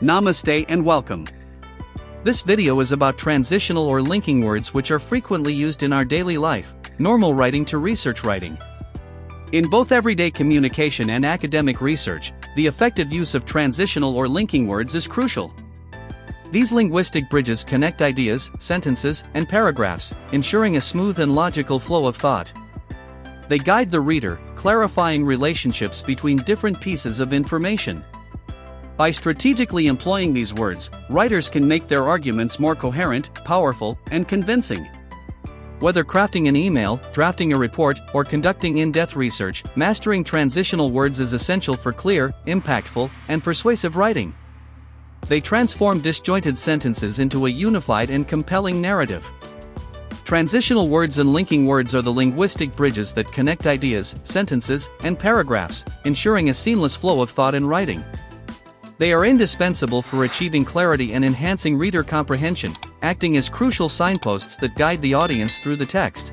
Namaste and welcome. This video is about transitional or linking words which are frequently used in our daily life, normal writing to research writing. In both everyday communication and academic research, the effective use of transitional or linking words is crucial. These linguistic bridges connect ideas, sentences, and paragraphs, ensuring a smooth and logical flow of thought. They guide the reader, clarifying relationships between different pieces of information. By strategically employing these words, writers can make their arguments more coherent, powerful, and convincing. Whether crafting an email, drafting a report, or conducting in-depth research, mastering transitional words is essential for clear, impactful, and persuasive writing. They transform disjointed sentences into a unified and compelling narrative. Transitional words and linking words are the linguistic bridges that connect ideas, sentences, and paragraphs, ensuring a seamless flow of thought in writing. They are indispensable for achieving clarity and enhancing reader comprehension, acting as crucial signposts that guide the audience through the text.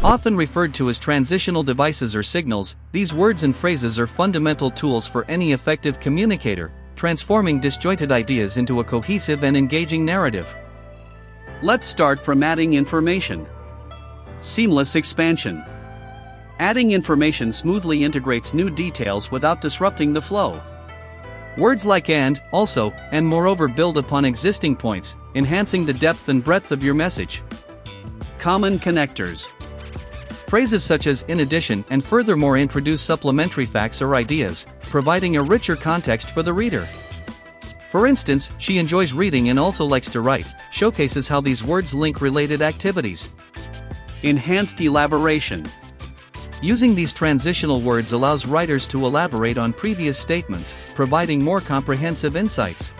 Often referred to as transitional devices or signals, these words and phrases are fundamental tools for any effective communicator, transforming disjointed ideas into a cohesive and engaging narrative. Let's start from adding information. Seamless expansion. Adding information smoothly integrates new details without disrupting the flow. Words like and, also, and moreover build upon existing points, enhancing the depth and breadth of your message. Common connectors. Phrases such as in addition and furthermore introduce supplementary facts or ideas, providing a richer context for the reader. For instance, she enjoys reading and also likes to write, showcases how these words link related activities. Enhanced elaboration. Using these transitional words allows writers to elaborate on previous statements, providing more comprehensive insights.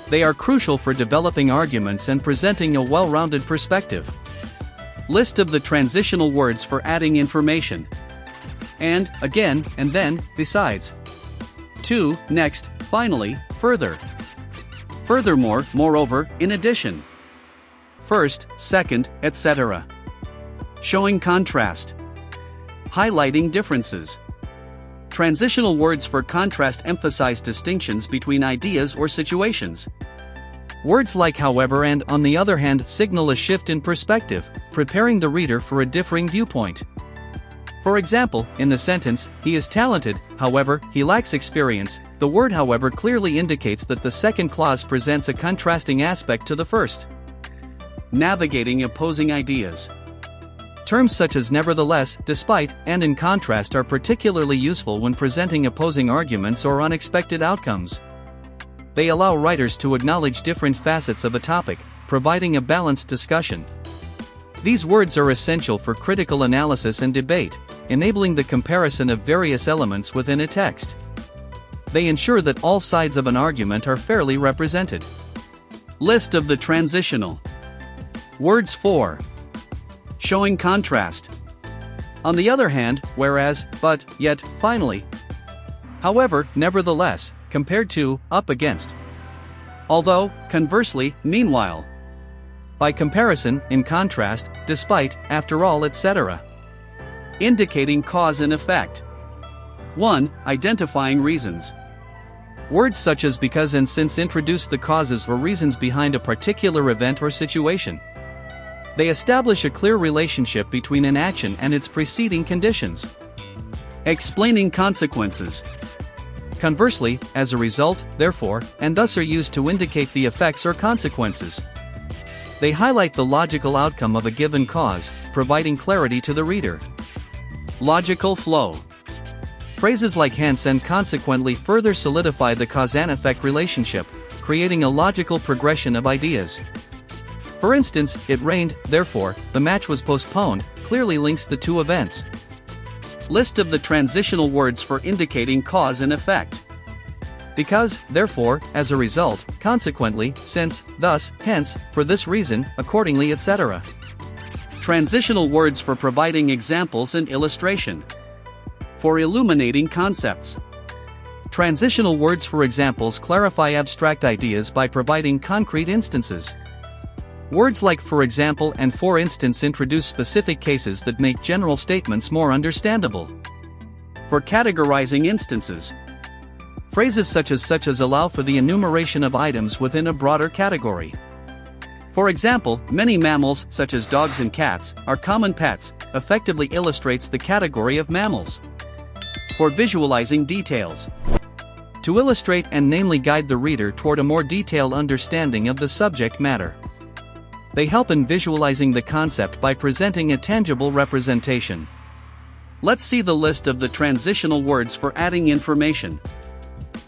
They are crucial for developing arguments and presenting a well-rounded perspective. List of the transitional words for adding information. And, again, and then, besides. To, next, finally, further. Furthermore, moreover, in addition. First, second, etc. Showing contrast. Highlighting differences. Transitional words for contrast emphasize distinctions between ideas or situations. Words like however and on the other hand signal a shift in perspective, preparing the reader for a differing viewpoint. For example, in the sentence, he is talented, however, he lacks experience, the word however clearly indicates that the second clause presents a contrasting aspect to the first. Navigating opposing ideas. Terms such as nevertheless, despite, and in contrast are particularly useful when presenting opposing arguments or unexpected outcomes. They allow writers to acknowledge different facets of a topic, providing a balanced discussion. These words are essential for critical analysis and debate, enabling the comparison of various elements within a text. They ensure that all sides of an argument are fairly represented. List of the transitional words for showing contrast. On the other hand, whereas, but, yet, finally. However, nevertheless, compared to, up against. Although, conversely, meanwhile. By comparison, in contrast, despite, after all, etc. Indicating cause and effect. 1. Identifying reasons. Words such as because and since introduce the causes or reasons behind a particular event or situation. They establish a clear relationship between an action and its preceding conditions. Explaining consequences. Conversely, as a result, therefore, and thus are used to indicate the effects or consequences. They highlight the logical outcome of a given cause, providing clarity to the reader. Logical flow. Phrases like hence and consequently further solidify the cause and effect relationship, creating a logical progression of ideas. For instance, it rained, therefore, the match was postponed, clearly links the two events. List of the transitional words for indicating cause and effect. Because, therefore, as a result, consequently, since, thus, hence, for this reason, accordingly, etc. Transitional words for providing examples and illustration. For illuminating concepts. Transitional words for examples clarify abstract ideas by providing concrete instances. Words like for example and for instance introduce specific cases that make general statements more understandable. For categorizing instances. Phrases such as allow for the enumeration of items within a broader category. For example, many mammals, such as dogs and cats, are common pets, effectively illustrates the category of mammals. For visualizing details. To illustrate and namely guide the reader toward a more detailed understanding of the subject matter. They help in visualizing the concept by presenting a tangible representation. Let's see the list of the transitional words for adding information.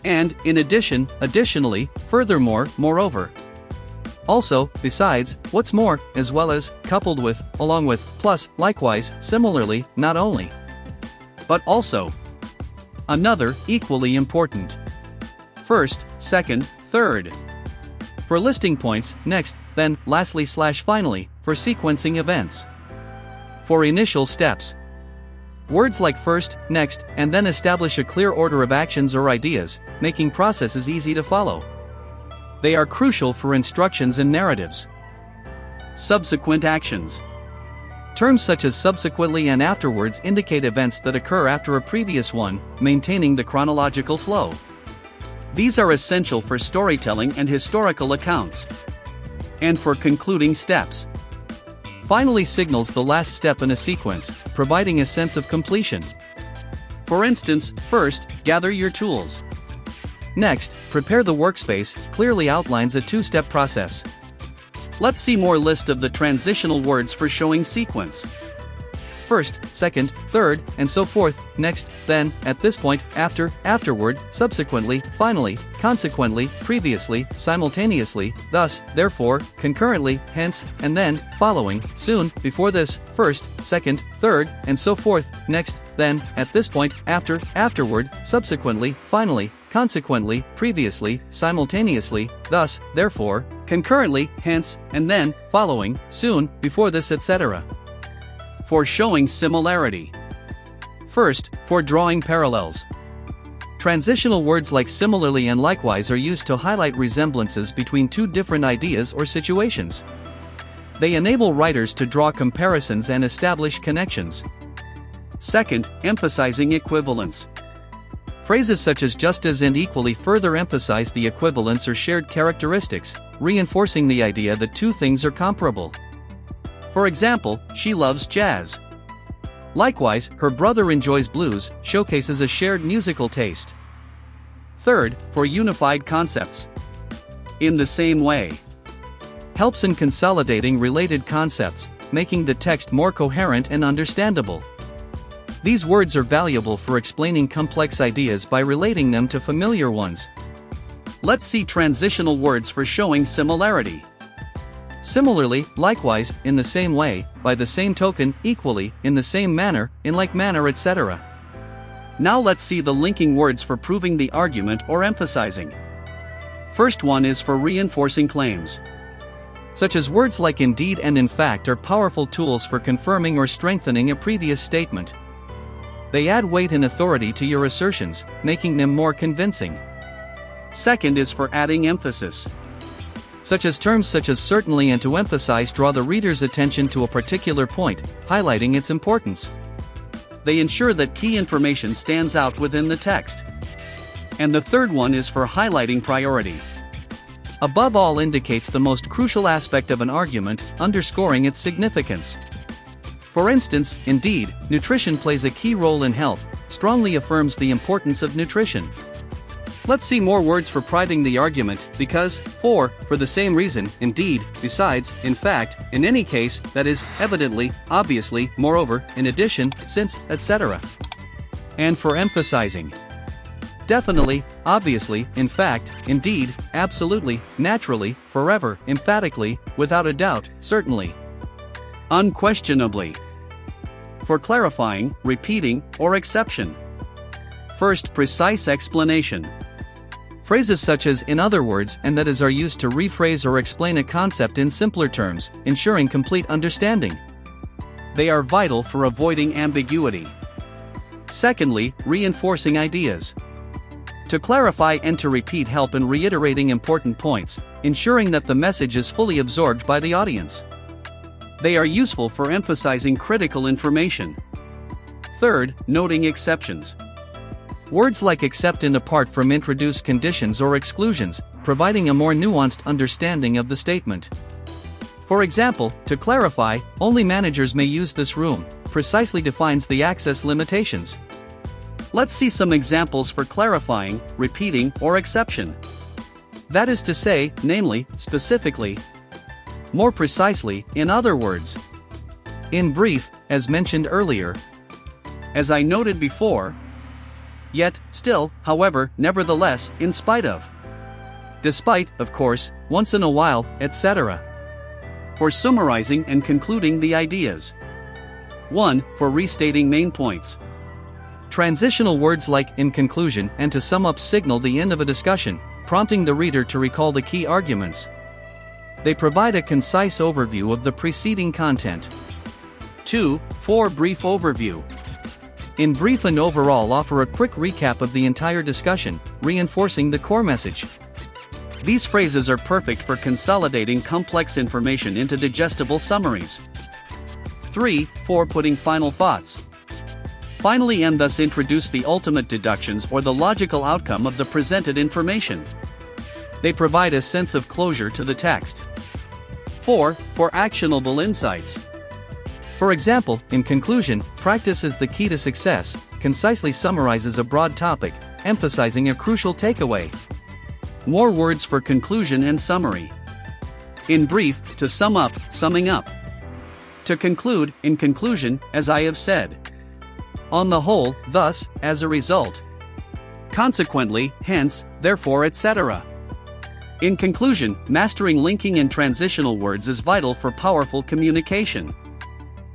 And, in addition, additionally, furthermore, moreover. Also, besides, what's more, as well as, coupled with, along with, plus, likewise, similarly, not only, but also. Another, equally important. First, second, third. For listing points, next, then, lastly / finally, for sequencing events. For initial steps. Words like first, next, and then establish a clear order of actions or ideas, making processes easy to follow. They are crucial for instructions and narratives. Subsequent actions. Terms such as subsequently and afterwards indicate events that occur after a previous one, maintaining the chronological flow. These are essential for storytelling and historical accounts. And for concluding steps. Finally signals the last step in a sequence, providing a sense of completion. For instance, first, gather your tools. Next, prepare the workspace, clearly outlines a two-step process. Let's see more list of the transitional words for showing sequence. First, second, third, and so forth, next, then, at this point, after, afterward, subsequently, finally, consequently, previously, simultaneously, thus, therefore, concurrently, hence, and then, following, soon, before this, first, second, third, and so forth, next, then, at this point, after, afterward, subsequently, finally, consequently, previously, simultaneously, thus, therefore, concurrently, hence, and then, following, soon, before this, etc. For showing similarity. First, for drawing parallels. Transitional words like similarly and likewise are used to highlight resemblances between two different ideas or situations. They enable writers to draw comparisons and establish connections. Second, emphasizing equivalence. Phrases such as just as and equally further emphasize the equivalence or shared characteristics, reinforcing the idea that two things are comparable. For example, she loves jazz. Likewise, her brother enjoys blues, showcases a shared musical taste. Third, for unified concepts. In the same way. Helps in consolidating related concepts, making the text more coherent and understandable. These words are valuable for explaining complex ideas by relating them to familiar ones. Let's see transitional words for showing similarity. Similarly, likewise, in the same way, by the same token, equally, in the same manner, in like manner, etc. Now let's see the linking words for proving the argument or emphasizing. First one is for reinforcing claims. Such as words like indeed and in fact are powerful tools for confirming or strengthening a previous statement. They add weight and authority to your assertions, making them more convincing. Second is for adding emphasis. Such as terms such as certainly and to emphasize draw the reader's attention to a particular point, highlighting its importance. They ensure that key information stands out within the text. And the third one is for highlighting priority. Above all indicates the most crucial aspect of an argument, underscoring its significance. For instance, indeed, nutrition plays a key role in health, strongly affirms the importance of nutrition. Let's see more words for priding the argument, because, for the same reason, indeed, besides, in fact, in any case, that is, evidently, obviously, moreover, in addition, since, etc. And for emphasizing. Definitely, obviously, in fact, indeed, absolutely, naturally, forever, emphatically, without a doubt, certainly. Unquestionably. For clarifying, repeating, or exception. First, precise explanation. Phrases such as in other words and that is are used to rephrase or explain a concept in simpler terms, ensuring complete understanding. They are vital for avoiding ambiguity. Secondly, reinforcing ideas. To clarify and to repeat help in reiterating important points, ensuring that the message is fully absorbed by the audience. They are useful for emphasizing critical information. Third, noting exceptions. Words like except and apart from introduce conditions or exclusions, providing a more nuanced understanding of the statement. For example, to clarify, only managers may use this room, precisely defines the access limitations. Let's see some examples for clarifying, repeating, or exception. That is to say, namely, specifically. More precisely, in other words. In brief, as mentioned earlier. As I noted before. Yet, still, however, nevertheless, in spite of. Despite, of course, once in a while, etc. For summarizing and concluding the ideas. 1. For restating main points. Transitional words like in conclusion and to sum up signal the end of a discussion, prompting the reader to recall the key arguments. They provide a concise overview of the preceding content. 2. For brief overview. In brief and overall offer a quick recap of the entire discussion, reinforcing the core message. These phrases are perfect for consolidating complex information into digestible summaries. 3. For putting final thoughts. Finally and thus introduce the ultimate deductions or the logical outcome of the presented information. They provide a sense of closure to the text. 4. For actionable insights. For example, in conclusion, practice is the key to success, concisely summarizes a broad topic, emphasizing a crucial takeaway. More words for conclusion and summary. In brief, to sum up, summing up. To conclude, in conclusion, as I have said. On the whole, thus, as a result. Consequently, hence, therefore, etc. In conclusion, mastering linking and transitional words is vital for powerful communication.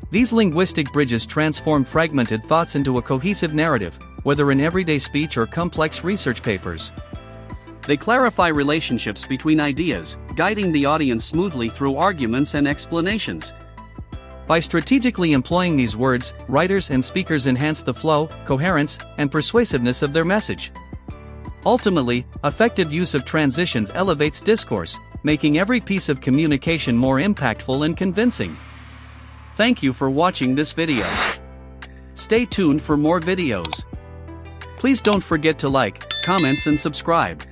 These linguistic bridges transform fragmented thoughts into a cohesive narrative, whether in everyday speech or complex research papers. They clarify relationships between ideas, guiding the audience smoothly through arguments and explanations. By strategically employing these words, writers and speakers enhance the flow, coherence, and persuasiveness of their message. Ultimately, effective use of transitions elevates discourse, making every piece of communication more impactful and convincing. Thank you for watching this video. Stay tuned for more videos. Please don't forget to like, comments and subscribe.